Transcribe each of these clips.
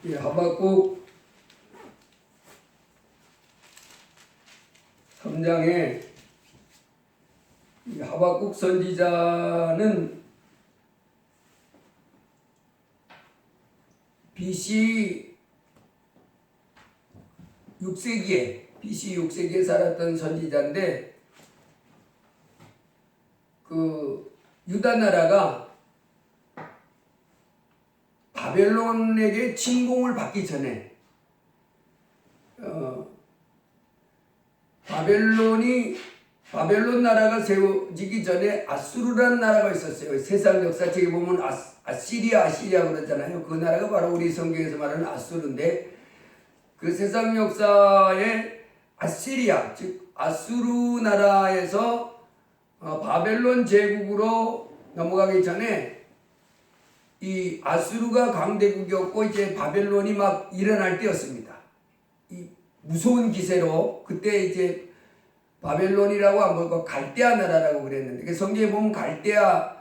이 하박국 3장에 이 하박국 선지자는 BC 6세기에 살았던 선지자인데 그 유다 나라가 바벨론에게 침공을 받기 전에 바벨론 나라가 세워지기 전에 아수르라는 나라가 있었어요. 세상 역사책에 보면 아시리아 그러잖아요. 그 나라가 바로 우리 성경에서 말하는 아수르인데 그 세상 역사에 아시리아 즉 아수르 나라에서 바벨론 제국으로 넘어가기 전에 이 아수르가 강대국이었고 이제 바벨론이 막 일어날 때였습니다. 이 무서운 기세로 그때 이제 바벨론이라고 안 보고 갈대아 나라라고 그랬는데 그 성경에 보면 갈대아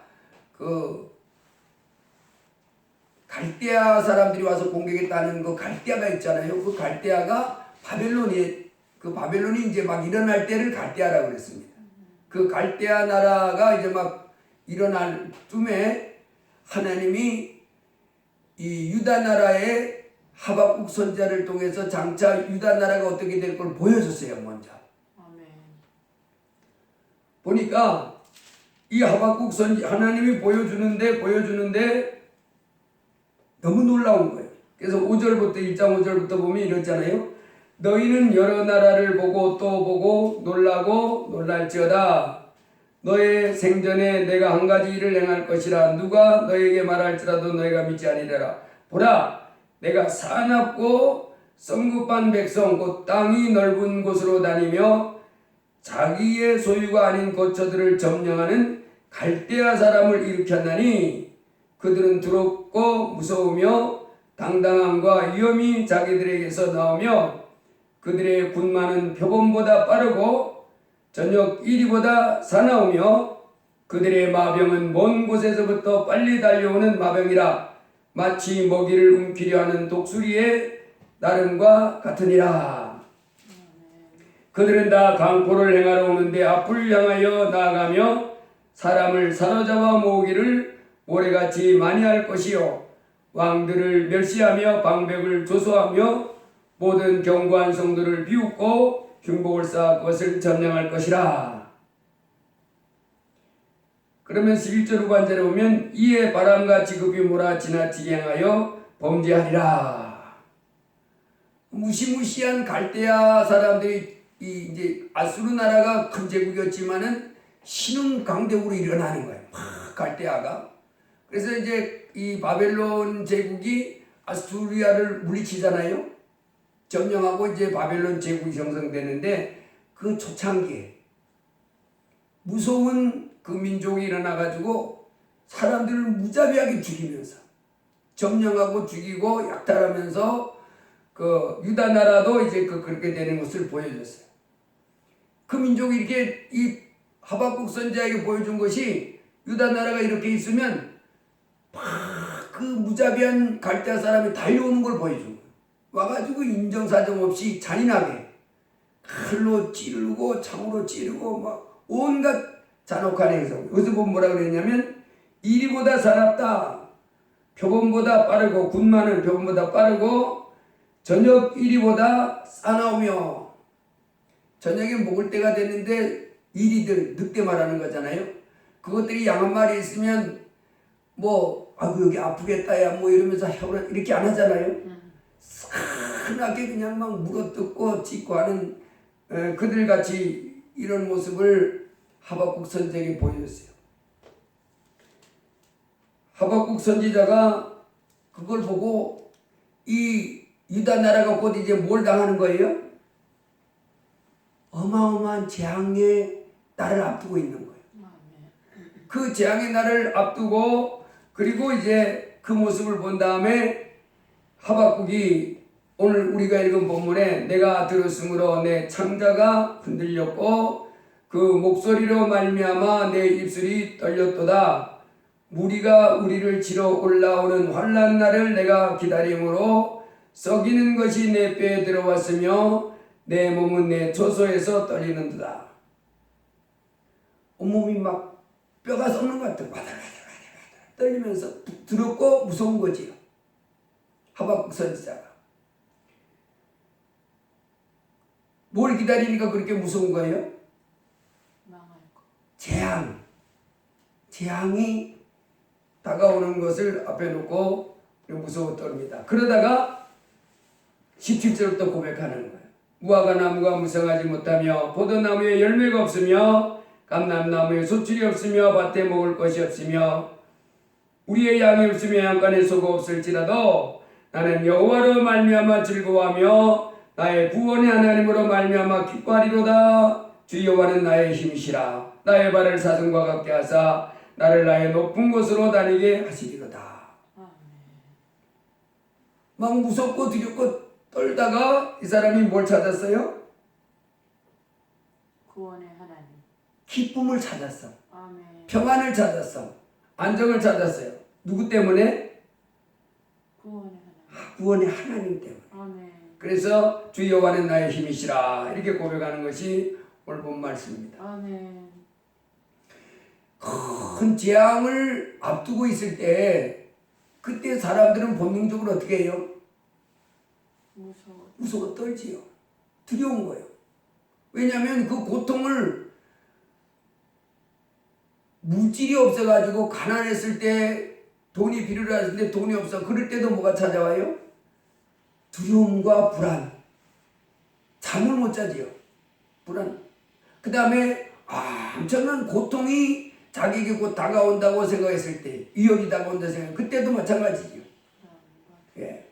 사람들이 와서 공격했다는 그 갈대아가 있잖아요. 그 갈대아가 바벨론이 이제 막 일어날 때를 갈대아라고 그랬습니다. 그 갈대아 나라가 이제 막 일어날 쯤에 하나님이 이 유다 나라의 하박국 선지자를 통해서 장차 유다 나라가 어떻게 될 걸 보여줬어요. 먼저 보니까 이 하박국 선지 하나님이 보여주는데 너무 놀라운 거예요. 그래서 5절부터 1장 5절부터 보면 이렇잖아요. 너희는 여러 나라를 보고 또 보고 놀라고 놀랄지어다. 너의 생전에 내가 한 가지 일을 행할 것이라. 누가 너에게 말할지라도 너희가 믿지 아니하리라. 보라, 내가 사납고 성급한 백성 곧 땅이 넓은 곳으로 다니며 자기의 소유가 아닌 거처들을 점령하는 갈대아 사람을 일으켰나니 그들은 두렵고 무서우며 당당함과 위엄이 자기들에게서 나오며 그들의 군마는 표범보다 빠르고 저녁 이리보다 사나우며 그들의 마병은 먼 곳에서부터 빨리 달려오는 마병이라 마치 먹이를 움키려 하는 독수리의 나름과 같으니라. 그들은 다 강포를 행하러 오는데 앞을 향하여 나아가며 사람을 사로잡아 모으기를 모래같이 많이 할 것이요 왕들을 멸시하며 방백을 조소하며 모든 견고한 성들을 비웃고 흉복을 쌓아 그것을 점령할 것이라. 그러면 11절 후반절에 보면 이에 바람과 지급이 몰아 지나치게 행하여 범죄하리라. 무시무시한 갈대아 사람들이 이제 아수르 나라가 큰 제국이었지만은 신흥 강대국으로 일어나는 거예요. 막 갈대아가. 그래서 이제 이 바벨론 제국이 아수리아를 물리치잖아요. 점령하고 이제 바벨론 제국이 형성되는데 그 초창기에 무서운 그 민족이 일어나가지고 사람들을 무자비하게 죽이면서 점령하고 죽이고 약탈하면서 그 유다 나라도 이제 그렇게 되는 것을 보여줬어요. 그 민족이 이렇게 이 하박국 선지자에게 보여준 것이 유다 나라가 이렇게 있으면 막 그 무자비한 갈대아 사람이 달려오는 걸 보여준 거예요. 와가지고 인정사정 없이 잔인하게 칼로 찌르고 창으로 찌르고 막 온갖 잔혹한 행사. 여기서 보면 뭐라 그랬냐면 이리보다 사납다. 표범보다 빠르고 군마는 표범보다 빠르고 저녁 이리보다 싸나우며. 저녁에 먹을 때가 됐는데 이리들 늑대 말하는 거잖아요. 그것들이 양 한 마리 있으면 여기 아프겠다 야 이러면서 이렇게 안 하잖아요. 산하게 그냥 막 물어뜯고 짖고 하는 그들같이 이런 모습을 하박국 선지자에게 보여줬어요. 하박국 선지자가 그걸 보고 이 유다 나라가 곧 이제 뭘 당하는 거예요? 어마어마한 재앙의 날을 앞두고 있는 거예요. 그 재앙의 날을 앞두고 그리고 이제 그 모습을 본 다음에 하박국이 오늘 우리가 읽은 본문에 내가 들었으므로 내 창자가 흔들렸고 그 목소리로 말미암아 내 입술이 떨렸도다. 무리가 우리를 치러 올라오는 환난 날을 내가 기다림으로 썩이는 것이 내 뼈에 들어왔으며 내 몸은 내 초소에서 떨리는도다. 온몸이 막 뼈가 썩는 것 같아. 바들바들 떨리면서 두렵고 무서운 거지요. 하박국 선지자가. 뭘 기다리니까 그렇게 무서운 거예요? 재앙이 다가오는 것을 앞에 놓고 무서워 떨립니다. 그러다가 17절부터 고백하는 거예요. 무화과 나무가 무성하지 못하며 포도나무에 열매가 없으며 감람나무에 소출이 없으며 밭에 먹을 것이 없으며 우리의 양이 없으며 양간에 소가 없을지라도 나는 여호와로 말미암아 즐거워하며 나의 구원의 하나님으로 말미암아 기뻐하리로다. 주 여호와는 나의 힘이시라. 나의 발을 사슴과 같게 하사 나를 나의 높은 곳으로 다니게 하시리로다. 막 무섭고 두렵고 떨다가 이 사람이 뭘 찾았어요? 구원의 하나님. 기쁨을 찾았어. 아멘. 평안을 찾았어. 안정을 찾았어요. 누구 때문에? 구원의 하나님 때문에. 아멘. 그래서 주 여호와는 나의 힘이시라 이렇게 고백하는 것이 오늘 본 말씀입니다. 아멘. 큰 재앙을 앞두고 있을 때 그때 사람들은 본능적으로 어떻게 해요? 무서워 떨지요. 두려운 거예요. 왜냐하면 그 고통을 물질이 없어가지고 가난했을 때 돈이 필요했을 때 돈이 없어. 그럴 때도 뭐가 찾아와요? 두려움과 불안. 잠을 못 자지요. 불안. 그 다음에 엄청난 고통이 자기에게 곧 다가온다고 생각했을 때, 위협이 다가온다고 생각. 그때도 마찬가지죠. 예.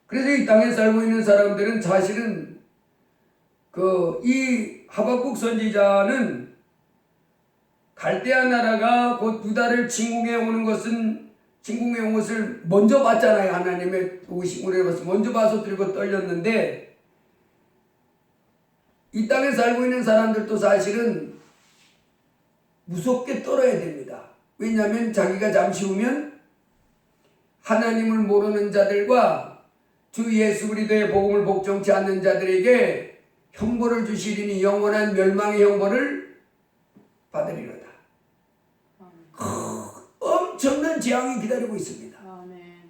그래서 이 땅에 살고 있는 사람들은 사실은 이 하박국 선지자는 갈대아 나라가 곧 유다를 침공해 오는 것을 먼저 봤잖아요. 하나님의 오심을 해봤어. 먼저 봐서 들고 떨렸는데 이 땅에 살고 있는 사람들도 사실은 무섭게 떨어야 됩니다. 왜냐하면 자기가 잠시 후면 하나님을 모르는 자들과 주 예수 그리스도의 복음을 복종치 않는 자들에게 형벌을 주시리니 영원한 멸망의 형벌을 받으리로다. 엄청난 재앙이 기다리고 있습니다. 아멘.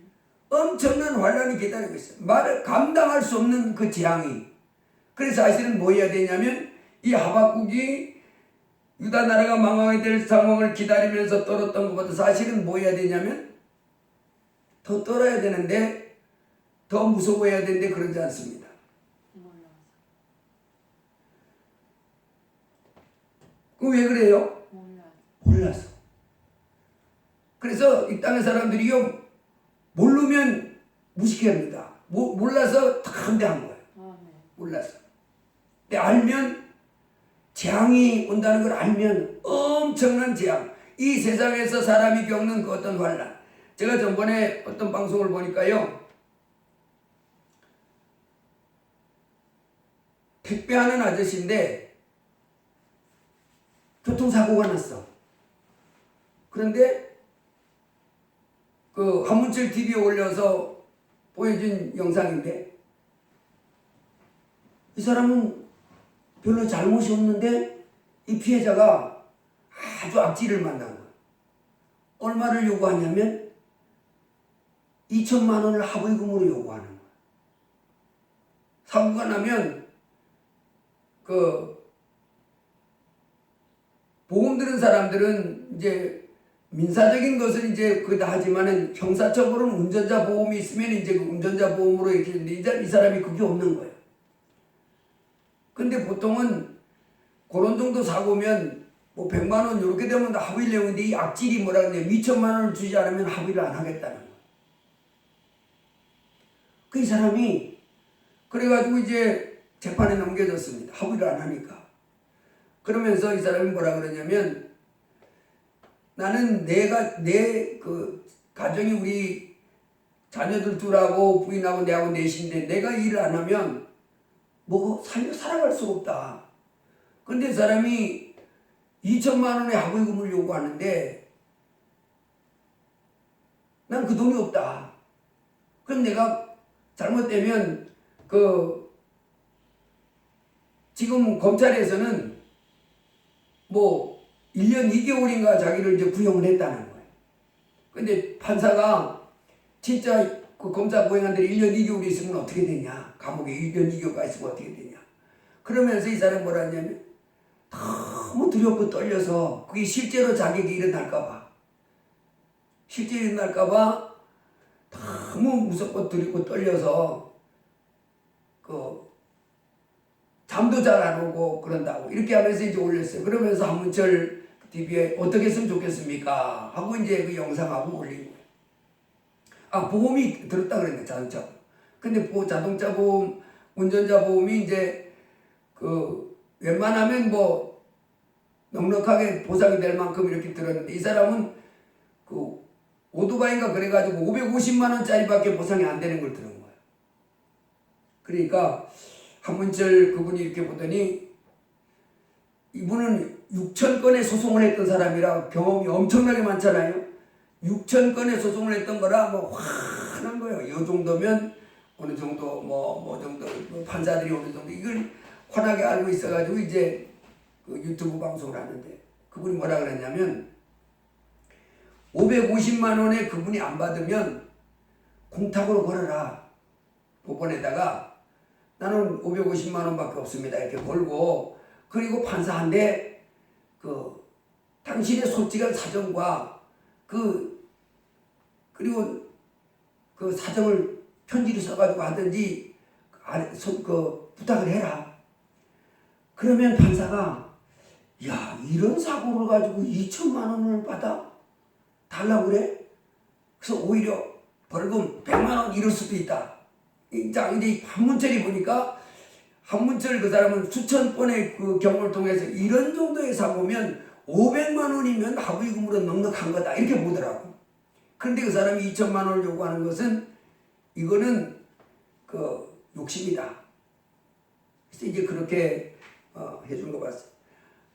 엄청난 환란이 기다리고 있어요. 말을 감당할 수 없는 그 재앙이. 그래서 사실은 뭐 해야 되냐면 이 하박국이 유다 나라가 망하게 될 상황을 기다리면서 떨었던 것보다 사실은 뭐 해야 되냐면 더 떨어야 되는데 더 무서워해야 되는데 그러지 않습니다. 왜 그래요? 몰라서. 그래서 이 땅의 사람들이요 모르면 무식해합니다. 몰라서 탐대한 거예요. 몰라서. 근데 알면 재앙이 온다는 걸 알면 엄청난 재앙. 이 세상에서 사람이 겪는 그 어떤 환란. 제가 전번에 어떤 방송을 보니까요. 택배하는 아저씨인데 교통사고가 났어. 그런데 그 한문철 TV에 올려서 보여준 영상인데 이 사람은 별로 잘못이 없는데 이 피해자가 아주 악질을 만난 거야. 얼마를 요구하냐면 2천만 원을 합의금으로 요구하는 거야. 사고가 나면 보험 들은 사람들은 이제 민사적인 것은 이제 그다 하지만은 형사적으로는 운전자 보험이 있으면 이제 그 운전자 보험으로 이렇게 했는데 이 사람이 그게 없는 거예요. 근데 보통은 그런 정도 사고면 뭐 100만 원 이렇게 되면 합의 내용인데 이 악질이 뭐라 그러냐 2천만 원을 주지 않으면 합의를 안 하겠다는 거예요. 그 이 사람이 그래가지고 이제 재판에 넘겨졌습니다. 합의를 안 하니까. 그러면서 이 사람이 뭐라 그러냐면 나는 내 가정이 우리 자녀들 둘하고 부인하고 내하고 넷인데 내가 일을 안 하면 뭐 살아갈 수가 없다. 근데 이 사람이 2천만 원의 합의금을 요구하는데 난 그 돈이 없다. 그럼 내가 잘못되면 지금 검찰에서는 뭐 1년 2개월인가 자기를 이제 구형을 했다는 거예요. 근데 판사가 진짜 그 검사 고행한데 1년 2개월이 있으면 어떻게 되냐? 감옥에 1년 2개월가 있으면 어떻게 되냐? 그러면서 이 사람이 뭐라 하냐면 너무 두렵고 떨려서 그게 실제로 자기에게 일어날까봐 실제로 일어날까봐 너무 무섭고 두렵고 떨려서 잠도 잘 안 오고 그런다고 이렇게 하면서 이제 올렸어요. 그러면서 한문철 TV에 어떻게 했으면 좋겠습니까? 하고 이제 그 영상하고 올린 거예요. 아, 보험이 들었다 그랬네, 자동차 보험. 근데 자동차 보험, 운전자 보험이 이제 웬만하면 뭐 넉넉하게 보상이 될 만큼 이렇게 들었는데 이 사람은 오토바이인가 그래가지고 550만 원짜리밖에 보상이 안 되는 걸 들은 거예요. 그러니까 한문철 그분이 이렇게 보더니 이분은 6천 건의 소송을 했던 사람이라 경험이 엄청나게 많잖아요. 6천 건의 소송을 했던 거라 뭐 화난 거예요. 이 정도면 어느 정도 뭐 정도 판사들이 어느 정도 이걸 환하게 알고 있어가지고 이제 그 유튜브 방송을 하는데 그분이 뭐라 그랬냐면 550만 원에 그분이 안 받으면 공탁으로 걸어라. 법원에다가 나는 550만 원밖에 없습니다. 이렇게 걸고 그리고 판사한테 당신의 솔직한 사정과 그리고 그 사정을 편지를 써가지고 하든지 부탁을 해라. 그러면 판사가 야 이런 사고를 가지고 2천만 원을 받아? 달라고 그래? 그래서 오히려 벌금 100만 원 이럴 수도 있다. 자, 이제 한문철이 보니까 한문철 그 사람은 수천 번의 그 경험을 통해서 이런 정도의 사고면 500만 원이면 합의금으로 넉넉한 거다 이렇게 보더라고. 그런데 그 사람이 2천만 원을 요구하는 것은 이거는 욕심이다. 그래서 이제 그렇게 해준 거 봤어.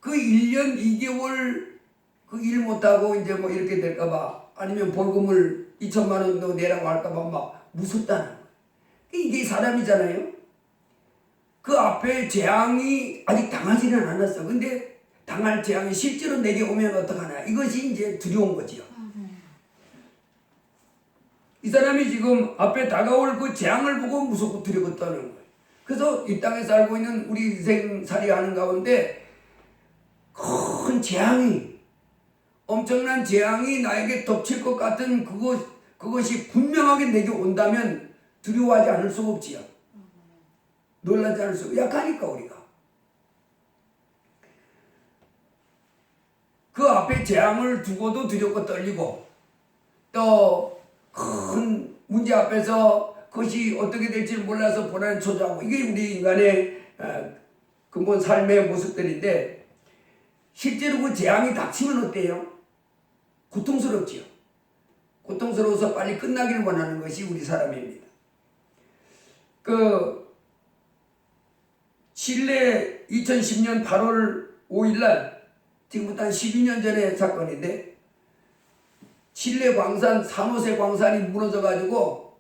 그 1년 2개월 그 일 못하고 이제 뭐 이렇게 될까봐 아니면 벌금을 2천만 원도 내라고 할까봐 막 무섭다는 거예요. 이게 사람이잖아요. 그 앞에 재앙이 아직 당하지는 않았어. 근데 당할 재앙이 실제로 내게 오면 어떡하나. 이것이 이제 두려운 거지요. 이 사람이 지금 앞에 다가올 그 재앙을 보고 무섭고 두렵고 떠는 거예요. 그래서 이 땅에 살고 있는 우리 인생살이 하는 가운데 큰 재앙이 엄청난 재앙이 나에게 덮칠 것 같은 그것이 분명하게 내게 온다면 두려워하지 않을 수가 없지요. 놀라지 않을 수가 약하니까 우리가. 그 앞에 재앙을 두고도 두렵고 떨리고 또 큰 문제 앞에서 그것이 어떻게 될지 몰라서 불안에 초조하고 이게 우리 인간의 근본 삶의 모습들인데 실제로 그 재앙이 닥치면 어때요? 고통스럽지요. 고통스러워서 빨리 끝나기를 원하는 것이 우리 사람입니다. 칠레 2010년 8월 5일날 지금부터 한 12년 전의 사건인데 칠레 광산 산호세 광산이 무너져가지고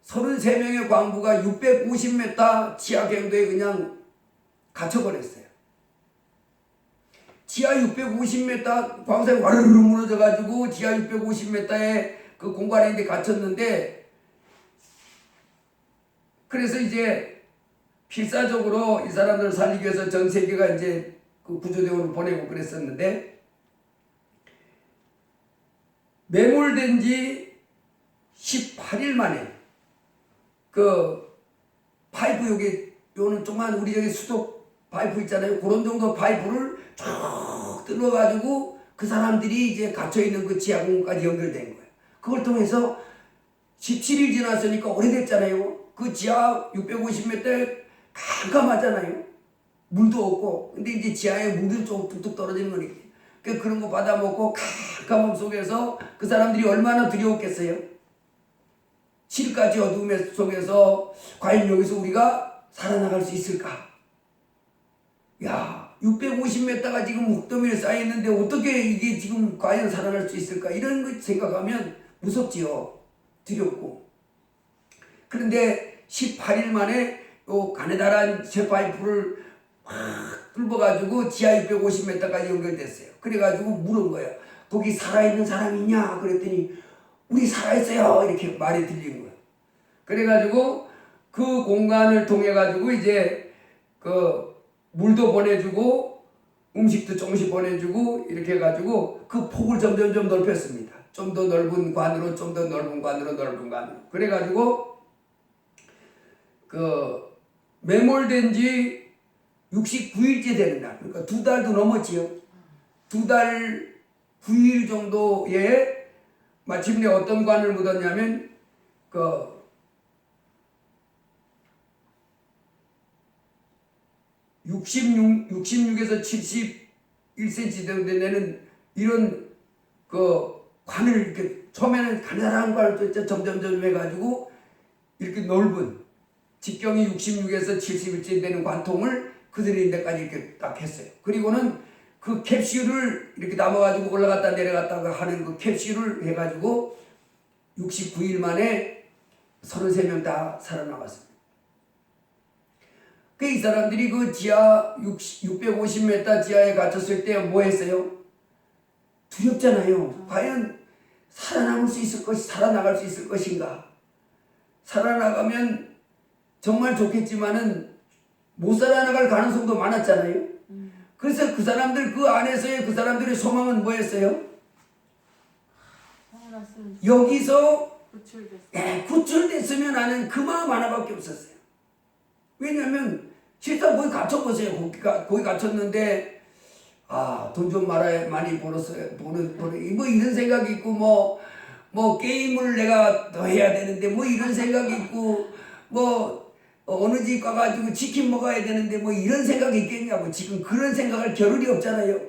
33명의 광부가 650m 지하 갱도에 그냥 갇혀버렸어요. 지하 650m 광산이 와르르 무너져가지고 지하 650m의 그 공간에 이제 갇혔는데 그래서 이제 필사적으로 이 사람들을 살리기 위해서 전 세계가 이제 그 구조대원을 보내고 그랬었는데 매몰된 지 18일 만에 그 파이프 요는 조그만 우리 저기 수도 파이프 있잖아요. 그런 정도 파이프를 쭉 뚫어가지고 그 사람들이 이제 갇혀있는 그 지하 공간까지 연결된 거예요. 그걸 통해서 17일 지났으니까 오래됐잖아요. 그 지하 650m에 깜깜하잖아요. 물도 없고. 근데 이제 지하에 물이 좀 뚝뚝 떨어지는 거니까. 그런 거 받아먹고 깜깜함 속에서 그 사람들이 얼마나 두려웠겠어요. 실까지 어둠 속에서 과연 여기서 우리가 살아나갈 수 있을까? 야, 650m가 지금 흙더미에 쌓여있는데 어떻게 이게 지금 과연 살아날 수 있을까? 이런 거 생각하면 무섭지요. 드렸고, 그런데 18일 만에 요 가느다란 쇠파이프를 확 뚫어가지고 지하 650m까지 연결됐어요. 그래가지고 물은 거예요. 거기 살아있는 사람이 있냐? 그랬더니 우리 살아있어요. 이렇게 말이 들린 거예요. 그래가지고 그 공간을 통해가지고 이제 그 물도 보내주고 음식도 조금씩 보내주고 이렇게 해가지고 그 폭을 점점 넓혔습니다. 좀 더 넓은 관으로 좀 더 넓은 관으로 그래가지고 그 매몰된 지 69일째 되는 날, 그러니까 2달도 넘었지요. 2달 9일 정도에 마침내 어떤 관을 묻었냐면 그 66에서 71cm 정도 되는 이런 그 관을 이렇게 처음에는 가느다란 관을 또 점점 해가지고 이렇게 넓은 직경이 66에서 71cm 되는 관통을 그들의 데까지 이렇게 딱 했어요. 그리고는 그 캡슐을 이렇게 남아가지고 올라갔다 내려갔다가 하는 그 캡슐을 해가지고 69일 만에 33명 다 살아나왔습니다. 그 이 사람들이 그 지하 650m 지하에 갇혔을 때 뭐 했어요? 두렵잖아요. 과연 살아남을 수 있을 살아나갈 수 있을 것인가? 살아나가면 정말 좋겠지만은 못 살아나갈 가능성도 많았잖아요. 그래서 그 사람들 그 안에서의 그 사람들의 소망은 뭐였어요? 여기서 구출됐으면 하는 그 마음 하나밖에 없었어요. 왜냐하면 실상 거기 갇혀보세요. 거기 갇혔는데 돈 좀 많이 벌었어요. 뭐 이런 생각이 있고 뭐 게임을 내가 더 해야 되는데 뭐 이런 생각이 있고 뭐 어느 집 가가지고 치킨 먹어야 되는데 뭐 이런 생각이 있겠냐고. 지금 그런 생각할 겨를이 없잖아요.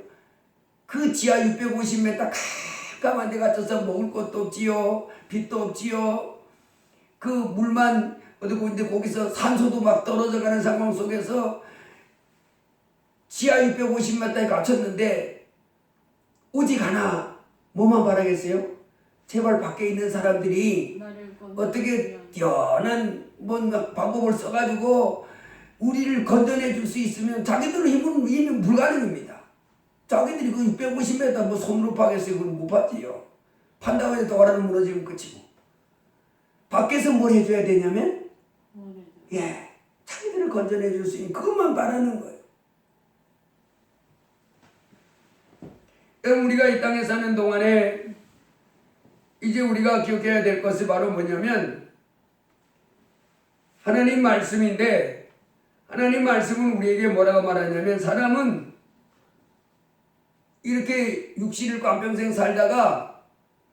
그 지하 650m 깜깜한 데 갇혀서 먹을 것도 없지요. 빛도 없지요. 그 물만 어디고 있는데 거기서 산소도 막 떨어져 가는 상황 속에서 지하 650m에 갇혔는데 오직 하나 뭐만 바라겠어요? 제발 밖에 있는 사람들이 어떻게 뛰어난 방법을 써가지고 우리를 건져내 줄 수 있으면 자기들 힘은 이미 불가능입니다. 자기들이 그 650m 뭐 손으로 파겠어요? 그건 못 파지요. 판다고 해서 도가라는 무너지면 끝이고. 밖에서 뭘 해줘야 되냐면 자기들을 건져내 줄 수 있는 그것만 바라는 거예요. 우리가 이 땅에 사는 동안에 이제 우리가 기억해야 될 것이 바로 뭐냐면 하나님 말씀인데, 하나님 말씀은 우리에게 뭐라고 말하냐면 사람은 이렇게 육신을 꽝평생 살다가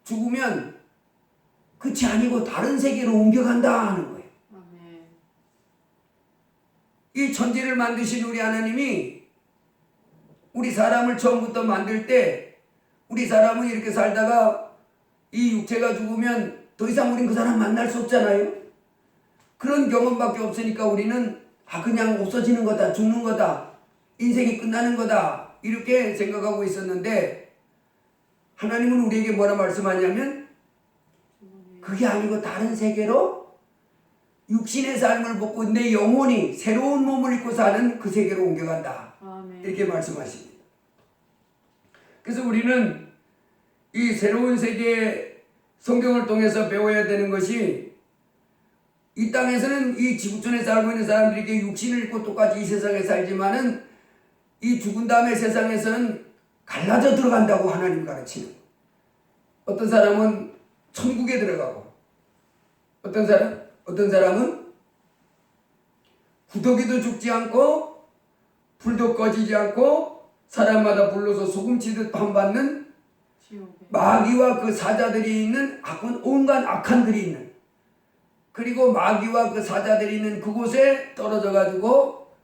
죽으면 끝이 아니고 다른 세계로 옮겨간다 하는 거예요. 이 천지를 만드신 우리 하나님이 우리 사람을 처음부터 만들 때 우리 사람은 이렇게 살다가 이 육체가 죽으면 더 이상 우린 그 사람 만날 수 없잖아요. 그런 경험밖에 없으니까 우리는 그냥 없어지는 거다, 죽는 거다, 인생이 끝나는 거다 이렇게 생각하고 있었는데 하나님은 우리에게 뭐라 말씀하냐면 그게 아니고 다른 세계로 육신의 삶을 벗고 내 영혼이 새로운 몸을 입고 사는 그 세계로 옮겨간다. 이렇게 말씀하십니다. 그래서 우리는 이 새로운 세계 성경을 통해서 배워야 되는 것이 이 땅에서는 이 지구촌에 살고 있는 사람들에게 육신을 입고 똑같이 이 세상에 살지만은 이 죽은 다음에 세상에서는 갈라져 들어간다고 하나님 가르치는 거예요. 어떤 사람은 천국에 들어가고 어떤 사람은 구더기도 죽지 않고 불도 꺼지지 않고 사람마다 불러서 소금치듯 판받는 마귀와 그 사자들이 있는 온갖 악한들이 있는, 그리고 마귀와 그 사자들이 있는 그곳에 떨어져 가지고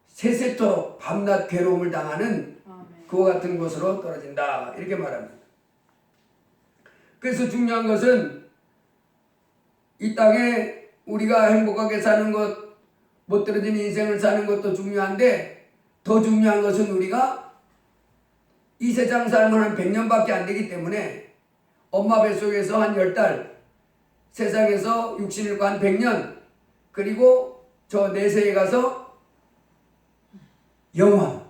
세세토록 밤낮 괴로움을 당하는 그와 같은 곳으로 떨어진다 이렇게 말합니다. 그래서 중요한 것은 이 땅에 우리가 행복하게 사는 것, 못 떨어진 인생을 사는 것도 중요한데 더 중요한 것은 우리가 이 세상 삶은 한 100년밖에 안 되기 때문에 엄마 뱃속에서 한 10달 세상에서 60일과 한 100년, 그리고 저 내세에 가서 영원,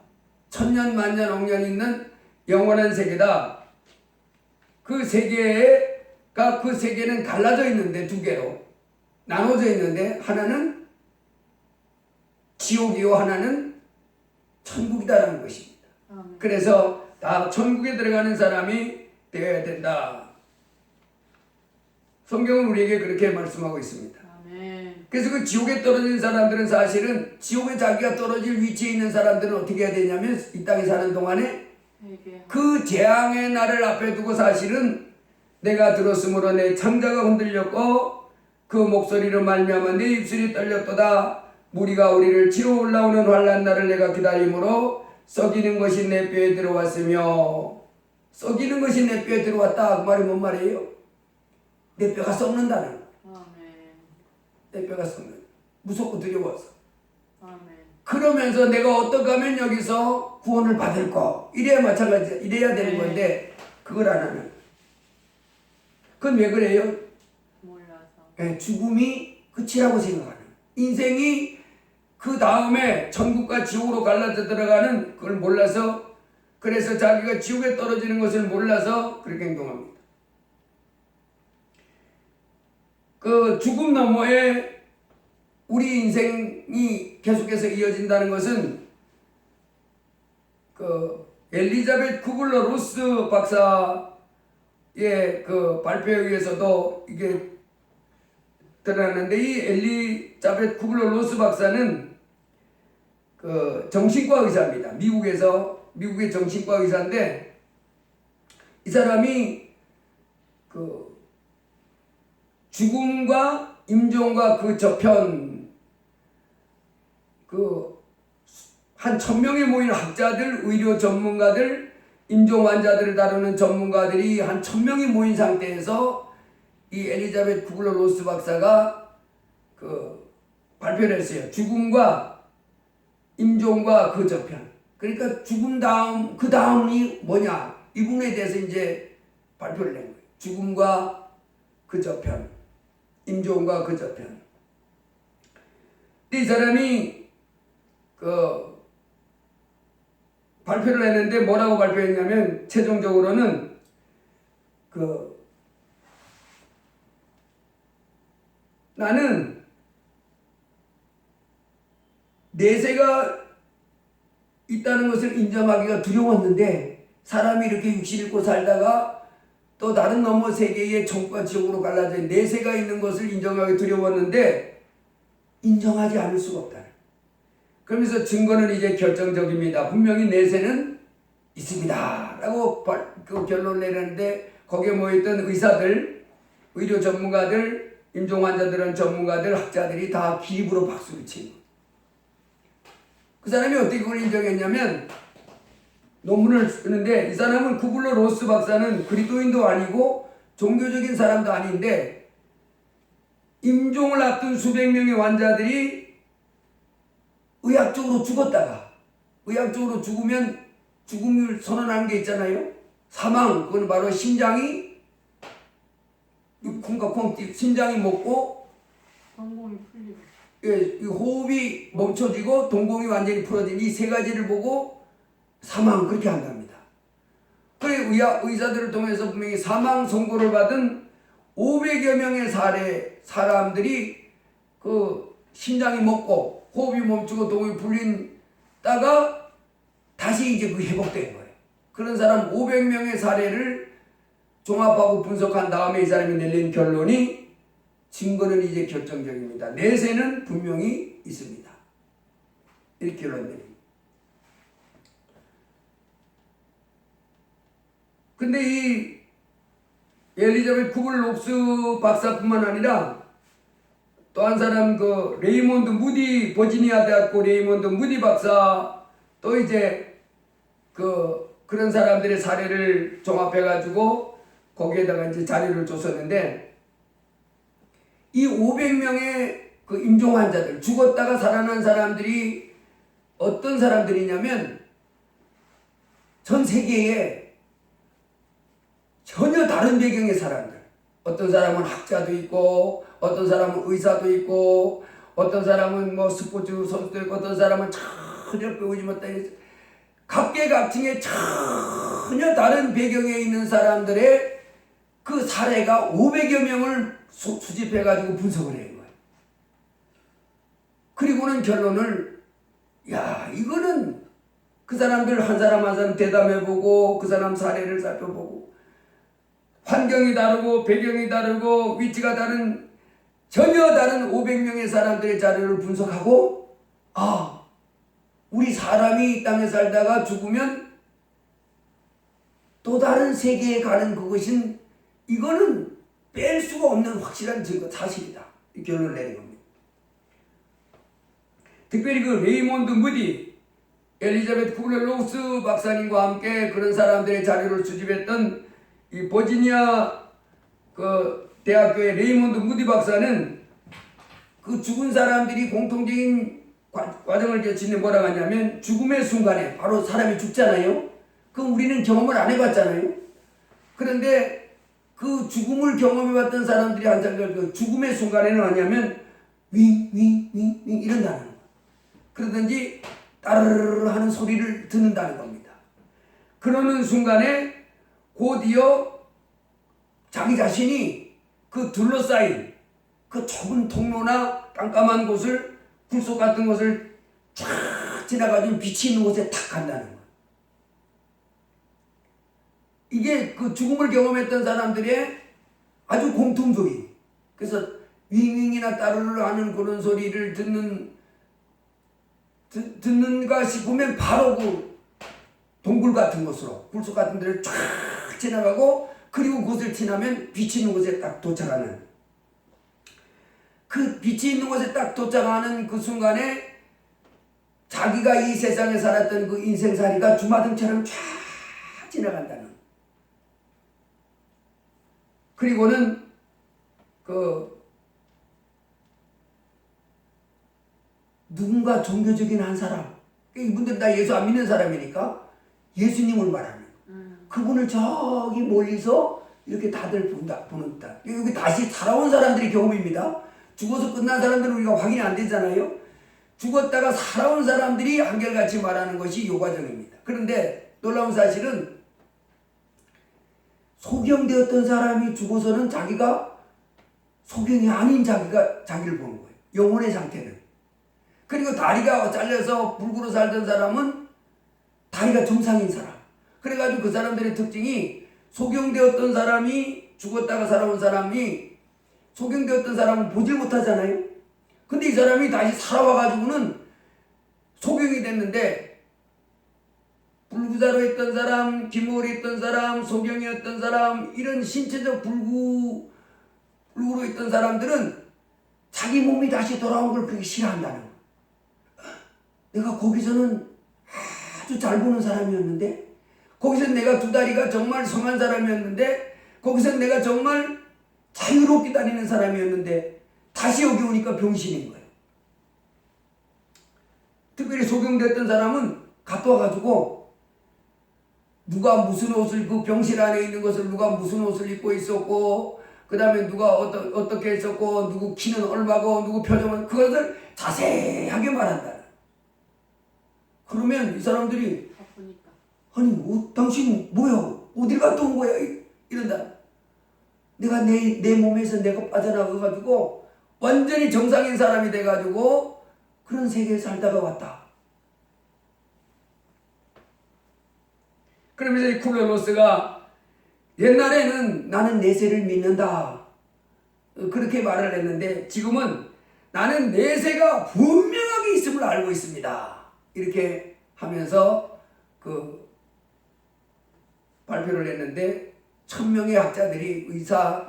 천년 만년 억년 있는 영원한 세계다. 그 세계가, 그 세계는 갈라져 있는데, 두 개로 나눠져 있는데, 하나는 지옥이요, 하나는 천국이다라는 것입니다. 그래서 다 천국에 들어가는 사람이 되어야 된다. 성경은 우리에게 그렇게 말씀하고 있습니다. 그래서 그 지옥에 떨어진 사람들은 사실은, 지옥에 자기가 떨어질 위치에 있는 사람들은 어떻게 해야 되냐면, 이 땅에 사는 동안에 그 재앙의 날을 앞에 두고 사실은 내가 들었으므로 내 창자가 흔들렸고 그 목소리로 말미암아 내 입술이 떨렸도다. 무리가 우리를 치러 올라오는 환난 날을 내가 기다림으로 썩이는 것이 내 뼈에 들어왔으며, 썩이는 것이 내 뼈에 들어왔다. 그 말이 뭔 말이에요? 내 뼈가 썩는다는 거. 내 뼈가 썩는, 무섭고 두려워서. 그러면서 내가 어떻게 하면 여기서 구원을 받을까? 이래야 마찬가지야. 이래야 되는 건데 그걸 안 하는. 그건 왜 그래요? 몰라서. 죽음이 끝이라고 생각하는. 인생이 그 다음에 천국과 지옥으로 갈라져 들어가는 그걸 몰라서, 그래서 자기가 지옥에 떨어지는 것을 몰라서 그렇게 행동합니다. 그 죽음 너머에 우리 인생이 계속해서 이어진다는 것은, 그 엘리자베트 쿠블러 로스 박사의 그 발표에 의해서도 이게 드러났는데, 이 엘리자베트 쿠블러 로스 박사는 그 정신과 의사입니다. 미국의 정신과 의사인데, 이 사람이 그 죽음과 임종과 그 저편, 그 한 1000명에 모인 학자들, 의료 전문가들, 임종 환자들을 다루는 전문가들이 한 1000명이 모인 상태에서 이 엘리자베트 쿠블러 로스 박사가 그 발표를 했어요. 죽음과 임종과 그 저편. 그러니까 죽음 다음, 그 다음이 뭐냐, 이 부분에 대해서 이제 발표를 낸 거예요. 죽음과 그 저편, 임종과 그 저편. 근데 이 사람이 그 발표를 했는데 뭐라고 발표했냐면, 최종적으로는 그 나는 내세가 있다는 것을 인정하기가 두려웠는데, 사람이 이렇게 육신 입고 살다가 또 다른 너머 세계의 천국과 지옥으로 갈라져 내세가 있는 것을 인정하기 두려웠는데 인정하지 않을 수가 없다. 그러면서 증거는 이제 결정적입니다. 분명히 내세는 있습니다 라고 그 결론을 내렸는데, 거기에 모였던 의사들, 의료 전문가들, 임종 환자들은 전문가들, 학자들이 다 기입으로 박수를 친 거예요. 그 사람이 어떻게 그걸 인정했냐면, 논문을 쓰는데, 이 사람은 쿠블러 로스 박사는 그리스도인도 아니고 종교적인 사람도 아닌데, 임종을 앞둔 수백 명의 환자들이 의학적으로 죽었다가, 의학적으로 죽으면 죽음을 선언하는 게 있잖아요. 사망, 그건 바로 심장이 쿵쾅쿵 심장이 먹고 동공이 풀리고, 예, 호흡이 멈춰지고 동공이 완전히 풀어진 이 세 가지를 보고 사망, 그렇게 한답니다. 그래 의사들을 통해서 분명히 사망 선고를 받은 500여 명의 사람들이 그 심장이 먹고 호흡이 멈추고 동공이 풀린다가 다시 이제 그 회복된 거예요. 그런 사람 500명의 사례를 종합하고 분석한 다음에 이 사람이 내린 결론이, 증거는 이제 결정적입니다. 내세는 분명히 있습니다. 이렇게 결론 내립니다. 근데 이 엘리자베트 쿠블러 로스 박사뿐만 아니라 또 한 사람, 그 레이몬드 무디, 버지니아 대학교 레이몬드 무디 박사, 또 이제 그런 사람들의 사례를 종합해가지고 거기에다가 이제 자료를 줬었는데, 이 500명의 그 임종 환자들, 죽었다가 살아난 사람들이 어떤 사람들이냐면, 전 세계에 전혀 다른 배경의 사람들, 어떤 사람은 학자도 있고, 어떤 사람은 의사도 있고, 어떤 사람은 뭐 스포츠 선수도 있고, 어떤 사람은 전혀 배우지 못한 각계각층의 전혀 다른 배경에 있는 사람들의 그 사례가 500여 명을 수집해가지고 분석을 한 거예요. 그리고는 결론을, 야, 이거는 그 사람들 한 사람 한 사람 대담해보고, 그 사람 사례를 살펴보고, 환경이 다르고, 배경이 다르고, 위치가 다른, 전혀 다른 500명의 사람들의 자료를 분석하고, 아, 우리 사람이 이 땅에 살다가 죽으면 또 다른 세계에 가는 그것은 이거는 뺄 수가 없는 확실한 증거 사실이다. 이 결론을 내린 겁니다. 특별히 그 레이몬드 무디, 엘리자베트 쿠블러-로스 박사님과 함께 그런 사람들의 자료를 수집했던 이 버지니아 그 대학교의 레이몬드 무디 박사는 그 죽은 사람들이 공통적인 과정을 거치는 뭐라고 하냐면 죽음의 순간에 바로 사람이 죽잖아요. 그럼 우리는 경험을 안 해봤잖아요. 그런데 그 죽음을 경험해봤던 사람들이 한자가 그 죽음의 순간에는 뭐냐면 윙윙윙윙 이런다는 거예요. 그러든지 따르르 하는 소리를 듣는다는 겁니다. 그러는 순간에 곧이어 자기 자신이 그 둘러싸인 그 좁은 통로나 깜깜한 곳을 굴속 같은 곳을 쫙 지나가지고 빛이 있는 곳에 탁 간다는 거예요. 이게 그 죽음을 경험했던 사람들의 아주 공통적인, 그래서 윙윙이나 따르르 하는 그런 소리를 듣는가 싶으면 바로 그 동굴 같은 곳으로, 굴속 같은 데를 쫙 지나가고, 그리고 그곳을 지나면 빛이 있는 곳에 딱 도착하는, 그 빛이 있는 곳에 딱 도착하는 그 순간에 자기가 이 세상에 살았던 그 인생살이가 주마등처럼 쫙 지나간다는. 그리고는 누군가 종교적인 한 사람, 이분들 다 예수 안 믿는 사람이니까 예수님을 말하는, 그분을 저기 멀리서 이렇게 다들 보는다. 여기 다시 살아온 사람들이 경험입니다. 죽어서 끝난 사람들은 우리가 확인이 안 되잖아요. 죽었다가 살아온 사람들이 한결같이 말하는 것이 요 과정입니다. 그런데 놀라운 사실은 소경되었던 사람이 죽어서는 자기가 소경이 아닌 자기를 보는 거예요. 영혼의 상태는. 그리고 다리가 잘려서 불구로 살던 사람은 다리가 정상인 사람. 그래가지고 그 사람들의 특징이 소경되었던 사람이 죽었다가 살아온 사람이 소경되었던 사람은 보질 못하잖아요. 근데 이 사람이 다시 살아와가지고는 소경이 됐는데 불구자로 있던 사람, 기모리 있던 사람, 소경이었던 사람, 이런 신체적 불구로 있던 사람들은 자기 몸이 다시 돌아온 걸 그렇게 싫어한다는 거예요. 내가 거기서는 아주 잘 보는 사람이었는데, 거기서 내가 두 다리가 정말 성한 사람이었는데, 거기서 내가 정말 자유롭게 다니는 사람이었는데 다시 여기 오니까 병신인 거예요. 특별히 소경됐던 사람은 갔다 와가지고 누가 무슨 옷을, 그 병실 안에 있는 것을 누가 무슨 옷을 입고 있었고, 그 다음에 누가 어떻게 했었고, 누구 키는 얼마고, 누구 표정은, 그것을 자세하게 말한다. 그러면 이 사람들이 바쁘니까. 아니 당신 뭐야, 어딜 갔다 온 거야, 이런다. 내가 내 몸에서 내가 빠져나가가지고 완전히 정상인 사람이 돼가지고 그런 세계에 살다가 왔다. 그러면서 이 쿠블러-로스가 옛날에는 나는 내세를 믿는다 그렇게 말을 했는데, 지금은 나는 내세가 분명하게 있음을 알고 있습니다 이렇게 하면서 그 발표를 했는데, 1000명의 학자들이, 의사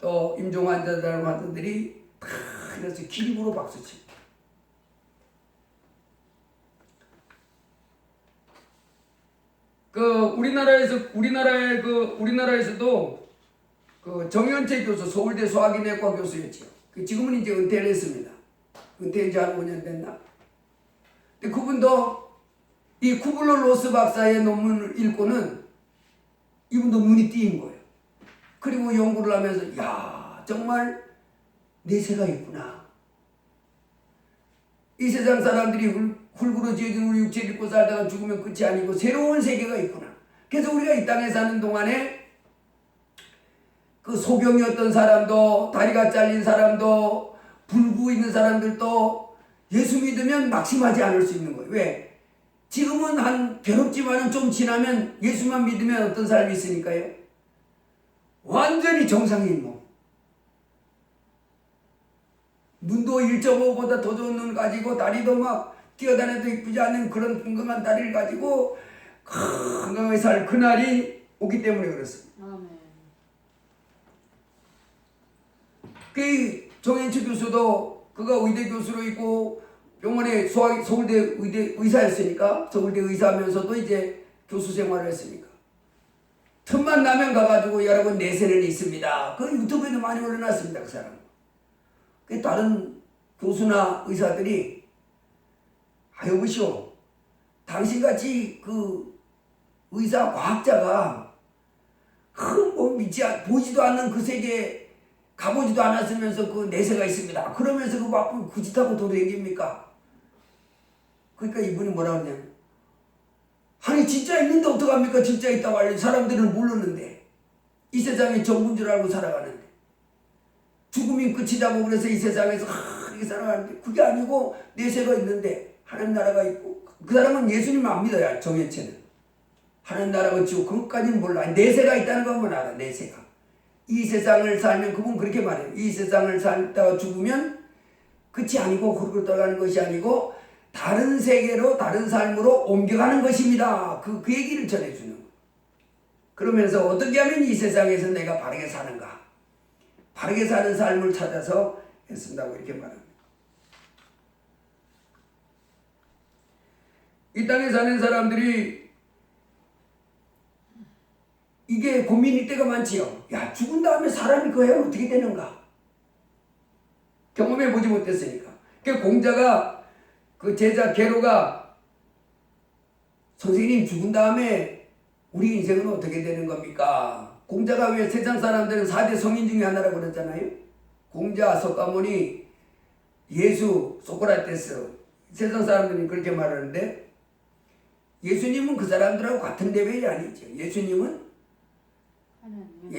또 임종 환자들이 다 이래서 기립으로 박수칩니다. 우리나라에서도 그 정현채 교수, 서울대 소화기내과 교수였죠. 지금은 이제 은퇴를 했습니다. 은퇴한 지 한 5년 됐나? 근데 그분도 이 쿠블러-로스 박사의 논문을 읽고는 이분도 눈이 띄인 거예요. 그리고 연구를 하면서 야 정말 내세가 있구나. 이 세상 사람들이 흙으로지어진 우리 육체를 입고 살다가 죽으면 끝이 아니고 새로운 세계가 있구나. 그래서 우리가 이 땅에 사는 동안에 그 소경이었던 사람도, 다리가 잘린 사람도, 불구 있는 사람들도 예수 믿으면 낙심하지 않을 수 있는 거예요. 왜? 지금은 한 괴롭지만은 좀 지나면 예수만 믿으면 어떤 삶이 있으니까요. 완전히 정상인 몸. 눈도 1.5보다 더 좋은 눈 가지고 다리도 막 뛰어다녀도 이쁘지 않는 그런 건강한 다리를 가지고 건강하게 살 그날이 오기 때문에 그렇습니다. 아멘. 그 정현철 교수도 그가 의대 교수로 있고 병원에 서울대 의대 의사였으니까 서울대 의사하면서도 이제 교수 생활을 했으니까 틈만 나면 가가지고 여러분 내세는 있습니다. 그 유튜브에도 많이 올려놨습니다. 그 사람. 그 다른 교수나 의사들이 여보시오 당신같이 그 의사 과학자가 보지도 않는 그 세계에 가보지도 않았으면서 그 내세가 있습니다. 그러면서 그 바쁜 그 짓하고 돌아다닙니까? 그러니까 이분이 뭐라 그러냐면 아니 진짜 있는데 어떡합니까? 진짜 있다고 알려 사람들은 모르는데 이 세상에 전부인 줄 알고 살아가는데 죽음이 끝이라고 그래서 이 세상에서 이렇게 살아가는데 그게 아니고 내세가 있는데 하나님 나라가 있고 그 사람은 예수님 안 믿어요. 정예체는 하나님 나라가 지고 그것까지는 몰라. 내세가 있다는 것만 알아. 내세가 이 세상을 살면 그분 그렇게 말해요. 이 세상을 살다가 죽으면 끝이 아니고 그렇게 떠나가는 것이 아니고 다른 세계로 다른 삶으로 옮겨가는 것입니다. 그 얘기를 전해주는 거예요. 그러면서 어떻게 하면 이 세상에서 내가 바르게 사는가 바르게 사는 삶을 찾아서 애쓴다고 이렇게 말합니다. 이 땅에 사는 사람들이 이게 고민일 때가 많지요. 야 죽은 다음에 사람이 그 해는 어떻게 되는가 경험해 보지 못했으니까. 그 공자가 그 제자 게로가 선생님 죽은 다음에 우리 인생은 어떻게 되는 겁니까? 공자가 왜 세상 사람들은 4대 성인 중에 하나라고 그랬잖아요. 공자, 석가모니, 예수, 소크라테스 세상 사람들이 그렇게 말하는데 예수님은 그 사람들하고 같은 레벨이 아니죠. 예수님은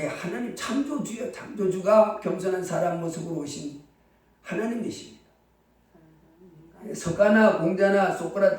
하나님 창조주요. 창조주가 겸손한 사람 모습으로 오신 하나님이십니다. 석가나 공자나 소크라테스